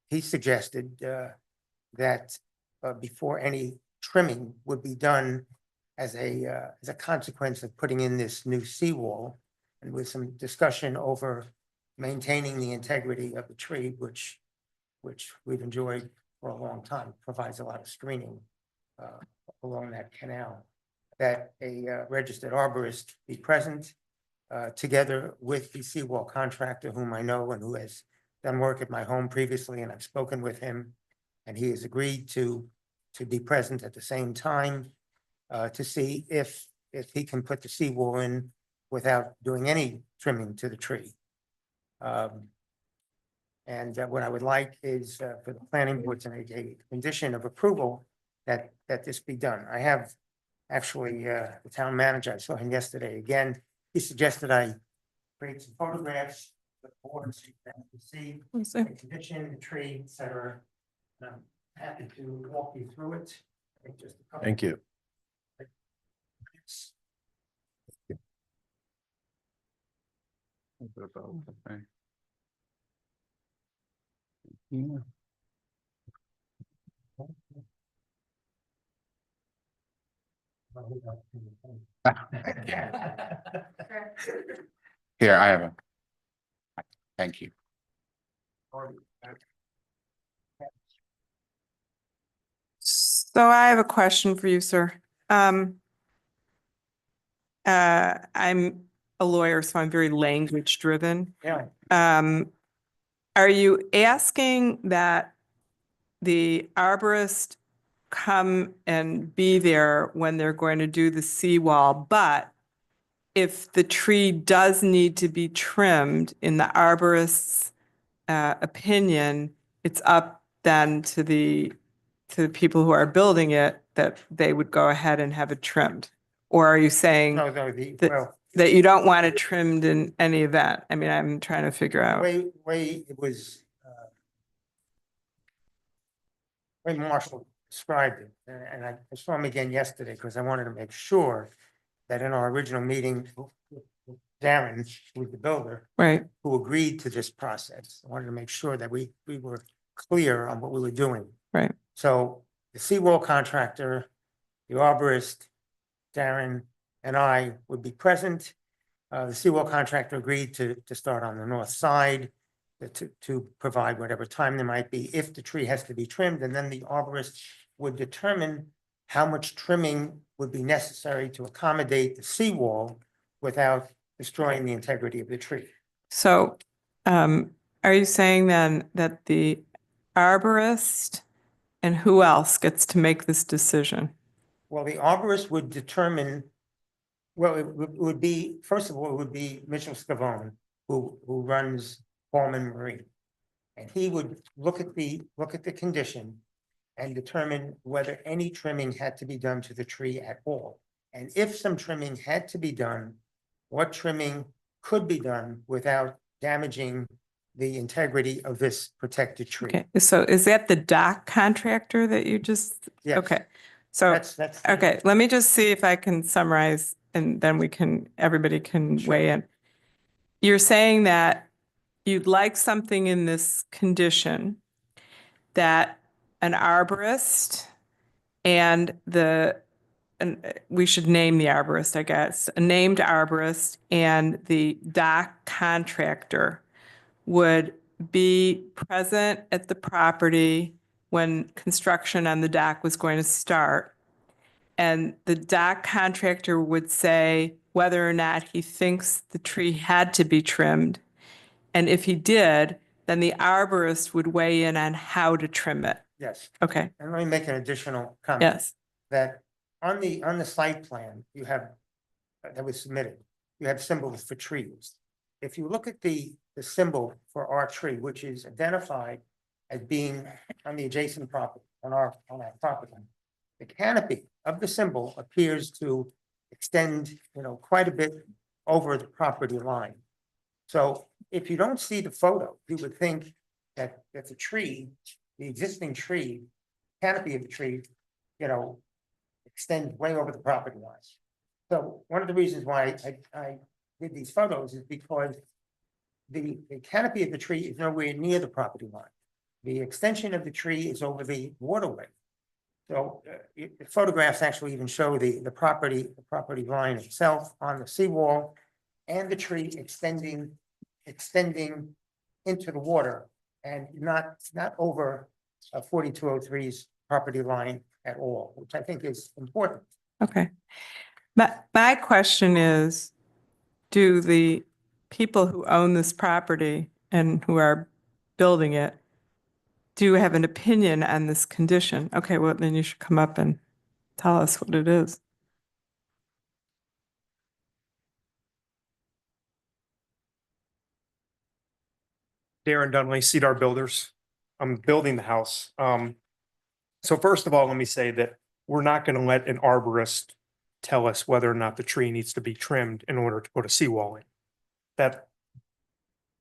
Speaker 10: he suggested that before any trimming would be done as a consequence of putting in this new seawall, and with some discussion over maintaining the integrity of the tree, which we've enjoyed for a long time, provides a lot of screening along that canal, that a registered arborist be present together with the seawall contractor whom I know and who has done work at my home previously, and I've spoken with him, and he has agreed to be present at the same time to see if he can put the seawall in without doing any trimming to the tree. And what I would like is for the planning board to make a condition of approval that this be done. I have actually the town manager, I saw him yesterday again. He suggested I create some photographs for the board so you can see the condition, the tree, et cetera. And I'm happy to walk you through it. I think just a couple-
Speaker 4: Thank you.
Speaker 11: Here, I have a. Thank you.
Speaker 1: So I have a question for you, sir. I'm a lawyer, so I'm very language driven.
Speaker 10: Yeah.
Speaker 1: Are you asking that the arborist come and be there when they're going to do the seawall, but if the tree does need to be trimmed, in the arborist's opinion, it's up then to the people who are building it, that they would go ahead and have it trimmed? Or are you saying
Speaker 10: No, well,
Speaker 1: that you don't want it trimmed in any event? I mean, I'm trying to figure
Speaker 10: the
Speaker 1: out.
Speaker 10: way it was, way Marshall described it, and I saw him again yesterday because I wanted to make sure that in our original meeting, Darren, who was the builder,
Speaker 1: Right,
Speaker 10: who agreed to this process, I wanted to make sure that we were clear on what we were doing.
Speaker 1: right.
Speaker 10: So the seawall contractor, the arborist, Darren, and I would be present. The seawall contractor agreed to start on the north side, to provide whatever time there might be if the tree has to be trimmed, and then the arborist would determine how much trimming would be necessary to accommodate the seawall without destroying the integrity of the tree.
Speaker 1: So, are you saying then that the arborist and who else gets to make this decision?
Speaker 10: Well, the arborist would determine, well, it would be, first of all, it would be Mitchell Scavone, who runs Ballman Marine. And he would look at the condition and determine whether any trimming had to be done to the tree at all. And if some trimming had to be done, what trimming could be done without damaging the integrity of this protected tree.
Speaker 1: Okay, so is that the dock contractor that you just?
Speaker 10: Yes.
Speaker 1: Okay, so,
Speaker 10: That's.
Speaker 1: okay, let me just see if I can summarize and then everybody can weigh in. You're saying that you'd like something in this condition that an arborist and we should name the arborist, I guess, a named arborist and the dock contractor would be present at the property when construction on the dock was going to start. And the dock contractor would say whether or not he thinks the tree had to be trimmed. And if he did, then the arborist would weigh in on how to trim it.
Speaker 10: Yes,
Speaker 1: Okay,
Speaker 10: and let me make an additional comment.
Speaker 1: yes,
Speaker 10: That on the site plan, you have, that was submitted, you have symbols for trees. If you look at the symbol for our tree, which is identified as being on the adjacent property, on our property, the canopy of the symbol appears to extend, quite a bit over the property line. So if you don't see the photo, you would think that the tree, the existing tree, canopy of the tree, you know, extends way over the property line. So one of the reasons why I did these photos is because the canopy of the tree is nowhere near the property line. The extension of the tree is over the waterway. So the photographs actually even show the property line itself on the seawall and the tree extending into the water and not over 4203's property line at all, which I think is important.
Speaker 1: Okay. But my question is, do the people who own this property and who are building it, do you have an opinion on this condition? Okay, well, then you should come up and tell us what it is.
Speaker 12: Darren Dunley, Cedar Builders. I'm building the house. So first of all, let me say that we're not going to let an arborist tell us whether or not the tree needs to be trimmed in order to put a seawall in. That's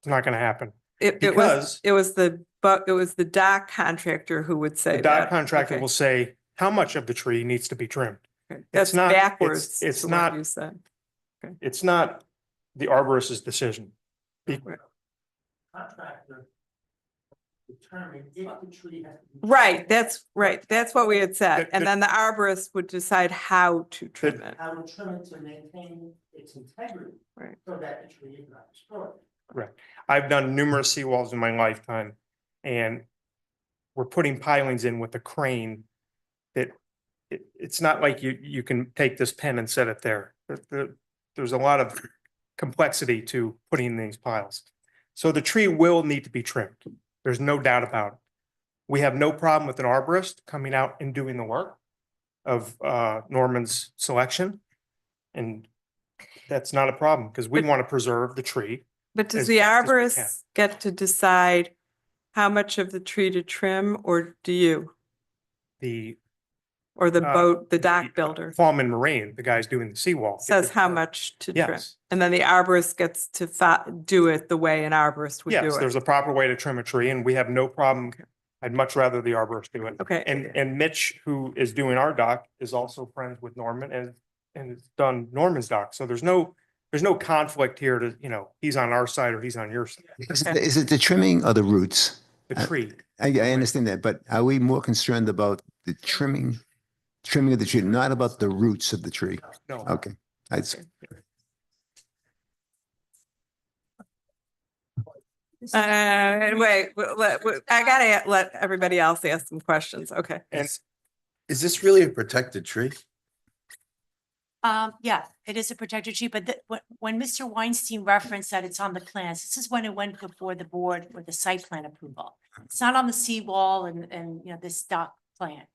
Speaker 12: not going to happen.
Speaker 1: It was the dock contractor who would say
Speaker 12: The
Speaker 1: that.
Speaker 12: dock contractor
Speaker 1: Okay.
Speaker 12: will say how much of the tree needs to be trimmed.
Speaker 1: Okay. That's
Speaker 12: not-
Speaker 1: backwards.
Speaker 12: it's
Speaker 1: to what
Speaker 12: not-
Speaker 1: you said.
Speaker 12: It's not the arborist's decision.
Speaker 10: Contractor determine if the tree has.
Speaker 1: Right, that's right. That's what we had said.
Speaker 12: The-
Speaker 1: And
Speaker 12: the-
Speaker 1: then the arborist would decide how to trim it.
Speaker 10: How to trim it to maintain its integrity.
Speaker 1: Right.
Speaker 10: So that the tree is not destroyed.
Speaker 12: I've done numerous seawalls in my lifetime, and we're putting pilings in with a crane that it's not like you can take this pen and set it there. There's a lot of complexity to putting these piles. So the tree will need to be trimmed. There's no doubt about it. We have no problem with an arborist coming out and doing the work of Norman's selection. And that's not a problem because we
Speaker 1: But-
Speaker 12: want to preserve the tree.
Speaker 1: But does
Speaker 12: as
Speaker 1: the
Speaker 12: best as we can.
Speaker 1: arborist get to decide how much of the tree to trim, or do you?
Speaker 12: The
Speaker 1: Or the
Speaker 12: Uh,
Speaker 1: the dock builder
Speaker 12: Fallman Marine, the guys doing the seawall.
Speaker 1: says how much to trim?
Speaker 12: Yes.
Speaker 1: And then the arborist gets to do it the way an arborist would
Speaker 12: Yes,
Speaker 1: do
Speaker 12: there's
Speaker 1: it.
Speaker 12: a proper way to trim a tree and we have no problem. I'd much rather the arborist do it.
Speaker 1: Okay.
Speaker 12: And Mitch, who is doing our dock, is also friends with Norman and has done Norman's dock. So there's no conflict here to, he's on our side or he's on your side.
Speaker 6: Is it the trimming or the roots?
Speaker 12: The tree.
Speaker 6: I understand that, but are we more concerned about the trimming of the tree, not about the roots of the tree?
Speaker 12: No.
Speaker 6: Okay.
Speaker 1: Wait, I gotta let everybody else ask some questions. Okay.
Speaker 12: And
Speaker 4: Is this really a protected tree?
Speaker 5: Yeah, it is a protected tree, but when Mr. Weinstein referenced that it's on the plans, this is when it went before the board with the site plan approval. It's not on the seawall and this dock plan.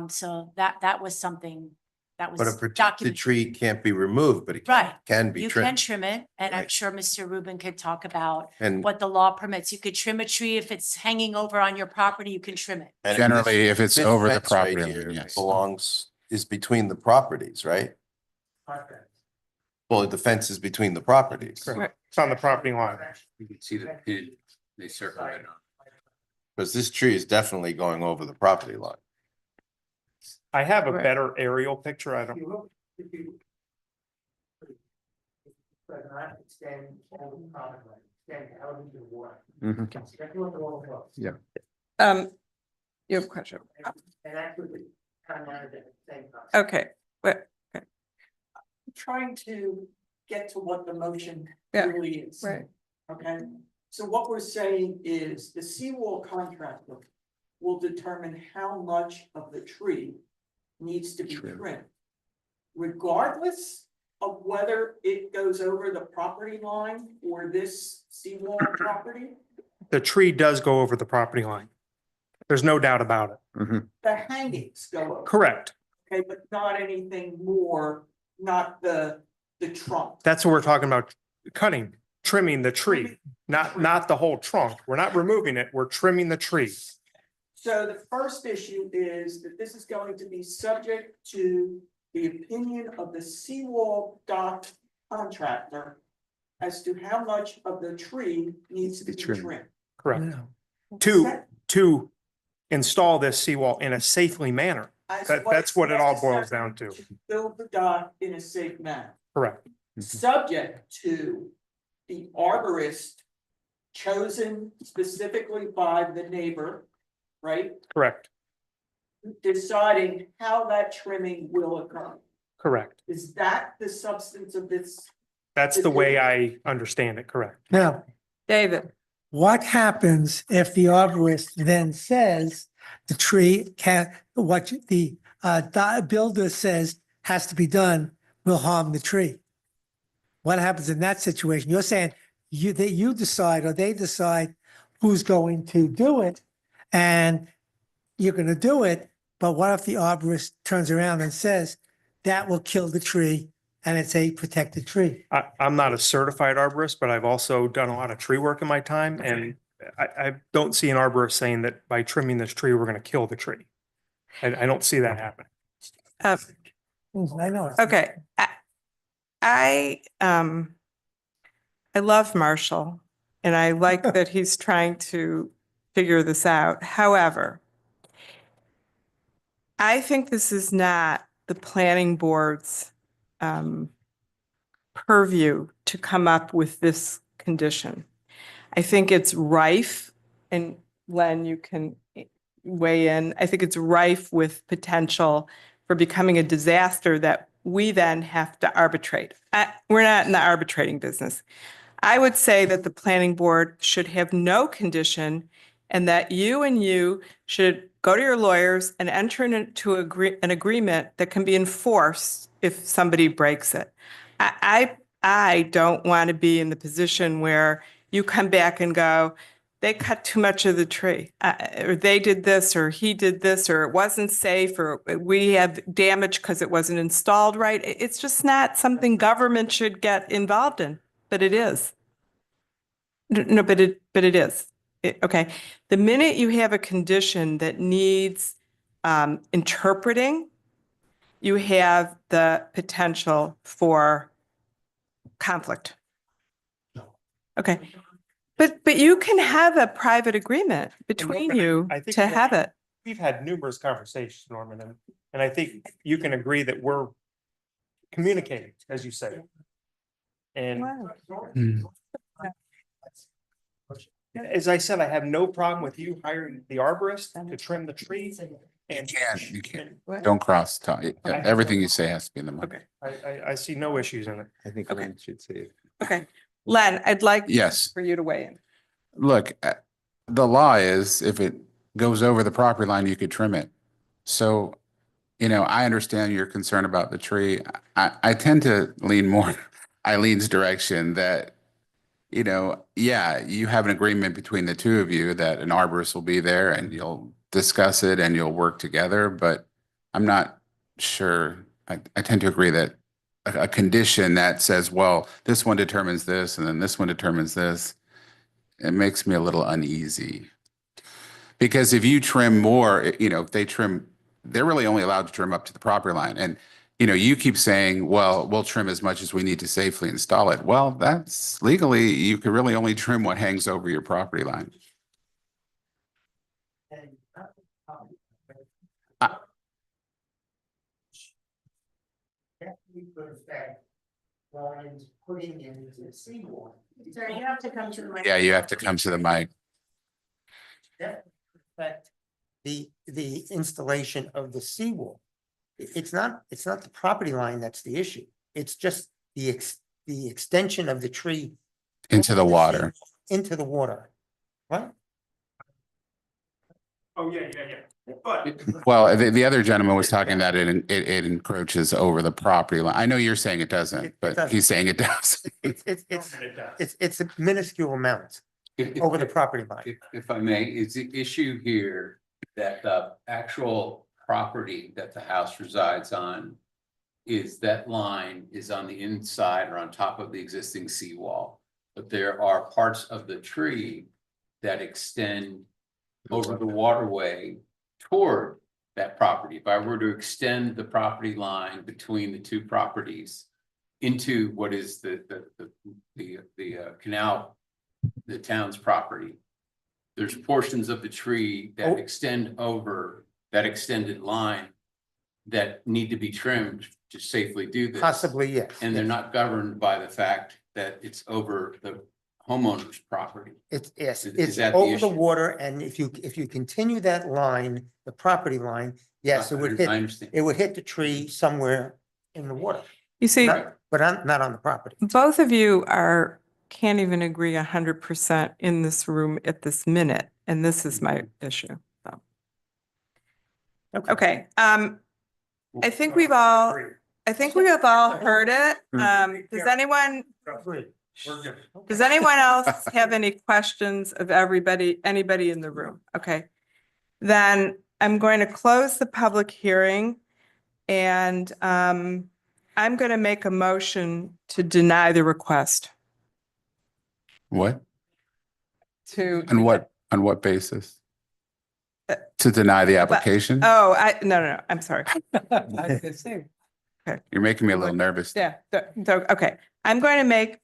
Speaker 5: So that was something that was
Speaker 4: But a protected
Speaker 5: documented.
Speaker 4: tree can't be removed, but it
Speaker 5: Right.
Speaker 4: can be
Speaker 5: You can
Speaker 4: trimmed.
Speaker 5: trim it, and I'm
Speaker 4: Right.
Speaker 5: sure Mr. Rubin could talk about
Speaker 4: And
Speaker 5: what the law permits. You could trim a tree if it's hanging over on your property, you can trim it.
Speaker 4: and
Speaker 11: Generally,
Speaker 4: this-
Speaker 11: if it's
Speaker 4: this
Speaker 11: over the
Speaker 4: fence right
Speaker 11: property
Speaker 4: here
Speaker 11: line, yes.
Speaker 4: is between the properties, right? Well, the fence is between the properties.
Speaker 12: Correct. It's on the property line.
Speaker 9: You can see the pin, they circle it on.
Speaker 4: Because this tree is definitely going over the property line.
Speaker 12: I have a
Speaker 1: Right.
Speaker 12: better aerial picture. I
Speaker 10: If
Speaker 12: don't,
Speaker 10: you look, if you. Does not extend over the property line, extend out into the water.
Speaker 6: Mhm.
Speaker 10: Take a look at all of those.
Speaker 6: Yeah.
Speaker 1: You have a question?
Speaker 10: And actually, kind of at the same time.
Speaker 1: Okay, but,
Speaker 13: Trying to get to what the motion
Speaker 1: Yeah,
Speaker 13: really is.
Speaker 1: right.
Speaker 13: Okay, so what we're saying is the seawall contractor will determine how much of the tree needs to be trimmed. Regardless of whether it goes over the property line or this seawall property,
Speaker 12: the tree does go over the property line. There's no doubt about it.
Speaker 13: the hangings go over.
Speaker 12: Correct.
Speaker 13: Okay, but not anything more, not the trunk.
Speaker 12: That's what we're talking about, cutting, trimming the tree, not the whole trunk. We're not removing it, we're trimming the tree.
Speaker 13: So the first issue is that this is going to be subject to the opinion of the seawall dock contractor as to how much of the tree needs to be trimmed.
Speaker 12: Correct. To install this seawall in a safely manner. That's what it all boils down to.
Speaker 13: Build the dock in a safe manner,
Speaker 12: Correct.
Speaker 13: subject to the arborist chosen specifically by the neighbor, right?
Speaker 12: Correct.
Speaker 13: Deciding how that trimming will occur.
Speaker 12: Correct.
Speaker 13: Is that the substance of this?
Speaker 12: That's the way I understand it. Correct.
Speaker 14: Now,
Speaker 1: David,
Speaker 14: what happens if the arborist then says the tree can, what the builder says has to be done will harm the tree? What happens in that situation? You're saying you decide or they decide who's going to do it and you're going to do it. But what if the arborist turns around and says that will kill the tree and it's a protected tree?
Speaker 12: I'm not a certified arborist, but I've also done a lot of tree work in my time, and I don't see an arborist saying that by trimming this tree, we're going to kill the tree. I don't see that happening.
Speaker 14: I know.
Speaker 1: okay. I love Marshall and I like that he's trying to figure this out. However, I think this is not the planning board's purview to come up with this condition. I think it's rife, and Len, you can weigh in. I think it's rife with potential for becoming a disaster that we then have to arbitrate. We're not in the arbitrating business. I would say that the planning board should have no condition and that you should go to your lawyers and enter into an agreement that can be enforced if somebody breaks it. I don't want to be in the position where you come back and go, they cut too much of the tree, or they did this, or he did this, or it wasn't safe, or we have damage because it wasn't installed right. It's just not something government should get involved in, but it is. No, but it is. Okay. The minute you have a condition that needs interpreting, you have the potential for conflict. Okay. But you can have a private agreement between you
Speaker 12: I think
Speaker 1: to have it.
Speaker 12: We've had numerous conversations, Norman, and I think you can agree that we're communicating, as you say. And as I said, I have no problem with you hiring the arborist to trim the trees. And
Speaker 11: You can't. Don't cross talk. Everything you say has to be in the mic.
Speaker 12: Okay, I see no issues in it.
Speaker 6: I think
Speaker 1: Okay.
Speaker 6: Len should say it.
Speaker 1: Okay. Len, I'd like
Speaker 11: Yes.
Speaker 1: for you to weigh in.
Speaker 11: Look, the law is if it goes over the property line, you could trim it. So, I understand your concern about the tree. I tend to lean more Eileen's direction that, yeah, you have an agreement between the two of you that an arborist will be there and you'll discuss it and you'll work together, but I'm not sure. I tend to agree that a condition that says, well, this one determines this and then this one determines this, it makes me a little uneasy. Because if you trim more, if they trim, they're really only allowed to trim up to the property line. And, you keep saying, well, we'll trim as much as we need to safely install it. Well, that's legally, you can really only trim what hangs over your property line.
Speaker 10: Putting in the seawall.
Speaker 5: Sir, you have to come to the mic.
Speaker 11: Yeah, you have to come to the mic.
Speaker 10: Affect the installation of the seawall. It's not the property line that's the issue. It's just the extension of the tree.
Speaker 11: Into the water.
Speaker 10: Into the water, right?
Speaker 12: Oh, yeah. But
Speaker 11: Well, the other gentleman was talking that it encroaches over the property line. I know you're saying it doesn't,
Speaker 10: It
Speaker 11: but
Speaker 10: doesn't.
Speaker 11: he's saying it does.
Speaker 10: It's a minuscule amount over the property line.
Speaker 9: If I may, is the issue here that the actual property that the house resides on is that line is on the inside or on top of the existing seawall, but there are parts of the tree that extend over the waterway toward that property. If I were to extend the property line between the two properties, into what is the canal, the town's property, there's portions of the tree
Speaker 10: Oh.
Speaker 9: that extend over that extended line that need to be trimmed to safely do this.
Speaker 10: Possibly, yes.
Speaker 9: And they're
Speaker 10: yes.
Speaker 9: not governed by the fact that it's over the homeowner's property.
Speaker 10: It's, yes,
Speaker 9: Is
Speaker 10: it's
Speaker 9: that the
Speaker 10: over the
Speaker 9: issue?
Speaker 10: water, and if you continue that line, the property line, yes, it would
Speaker 9: I
Speaker 10: hit,
Speaker 9: understand.
Speaker 10: it would hit the tree somewhere in the water.
Speaker 1: You see,
Speaker 10: But not on the property.
Speaker 1: both of you can't even agree 100% in this room at this minute, and this is my issue, so. Okay, I think we have all heard it. Does anyone else have any questions of anybody in the room? Okay. Then I'm going to close the public hearing and I'm going to make a motion to deny the request
Speaker 11: What?
Speaker 1: to.
Speaker 11: On what basis? To deny the application?
Speaker 1: Oh, no, I'm sorry.
Speaker 11: You're making me a little nervous.
Speaker 1: Yeah, okay. I'm going to make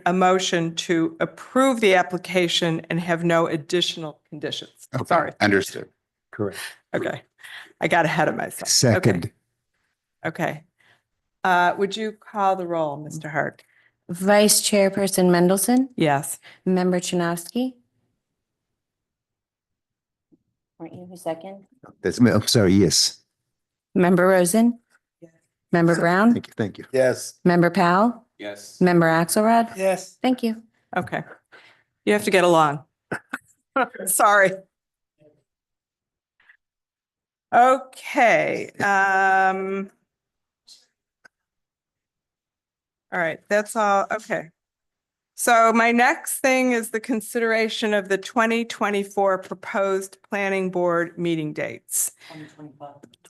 Speaker 1: a motion to approve the application and have no additional conditions.
Speaker 11: Okay,
Speaker 1: Sorry.
Speaker 11: understood.
Speaker 6: Correct.
Speaker 1: Okay. I got ahead of myself.
Speaker 6: Second.
Speaker 1: Okay. Would you call the roll, Mr. Hart?
Speaker 2: Vice Chairperson Mendelson,
Speaker 1: Yes.
Speaker 2: Member Chinovsky. Weren't you who second?
Speaker 6: That's me. I'm sorry. Yes.
Speaker 2: Member Rosen? Member Brown?
Speaker 6: Thank you. Thank you.
Speaker 4: Yes.
Speaker 2: Member Powell?
Speaker 9: Yes.
Speaker 2: Member Axelrod?
Speaker 14: Yes.
Speaker 2: Thank you.
Speaker 1: Okay. You have to get along. Sorry. Okay. All right, that's all. Okay. So my next thing is the consideration of the 2024 proposed planning board meeting dates.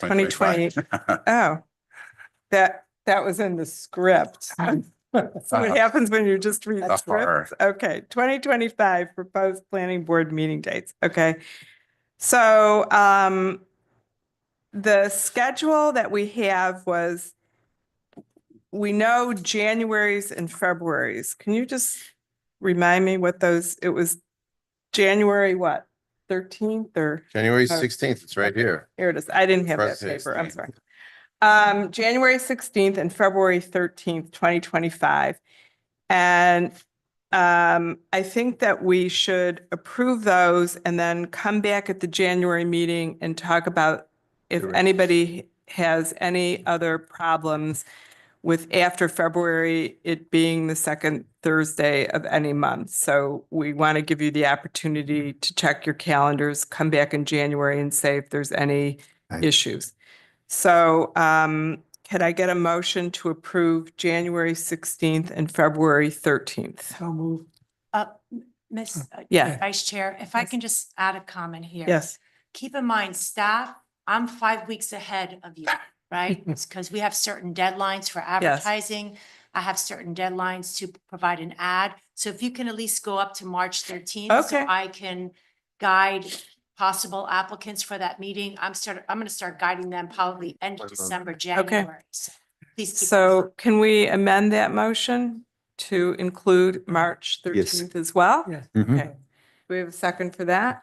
Speaker 1: 2020. Oh, that was in the script. That's what happens when you just read
Speaker 11: That's
Speaker 1: scripts. Okay, 2025 proposed planning board meeting dates. Okay. So the schedule that we have was, we know January's and February's. Can you just remind me what those, it was January what? 13th or?
Speaker 4: January
Speaker 1: Oh.
Speaker 4: 16th, it's right here.
Speaker 1: Here it is. I didn't have that
Speaker 4: President's
Speaker 1: paper. I'm
Speaker 4: Day.
Speaker 1: sorry. January 16th and February 13th, 2025. And I think that we should approve those and then come back at the January meeting and talk about if
Speaker 4: Correct.
Speaker 1: anybody has any other problems with after February, it being the second Thursday of any month. So we want to give you the opportunity to check your calendars, come back in January and say if there's any
Speaker 6: Right.
Speaker 1: issues. So can I get a motion to approve January 16th and February 13th?
Speaker 14: So move.
Speaker 5: Miss
Speaker 1: Yeah.
Speaker 5: Vice Chair, if I can just add a comment here.
Speaker 1: Yes.
Speaker 5: Keep in mind, staff, I'm 5 weeks ahead of you, right? Because we have certain deadlines for advertising. I have certain deadlines to provide an ad. So if you can at least go up to March 13th. So
Speaker 1: Okay.
Speaker 5: I can guide possible applicants for that meeting. I'm going to start guiding them probably end of December, January. So please keep.
Speaker 1: So can we amend that motion to include March
Speaker 6: Yes.
Speaker 1: 13th as well?
Speaker 14: Yes.
Speaker 6: Mhm.
Speaker 1: Okay. Do we have a second for that?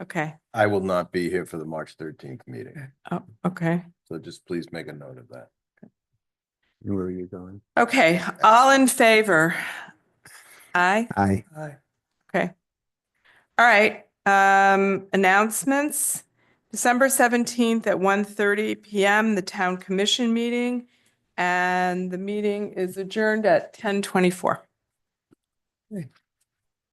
Speaker 1: Okay.
Speaker 4: I will not be here for the March 13th meeting,
Speaker 1: Oh, okay.
Speaker 4: so just please make a note of that.
Speaker 6: Where are you going?
Speaker 1: Okay. All in favor? Aye.
Speaker 6: Aye.
Speaker 14: Aye.
Speaker 1: Okay. All right. Announcements. December 17th at 1:30 PM, the town commission meeting. And the meeting is adjourned at 10:24.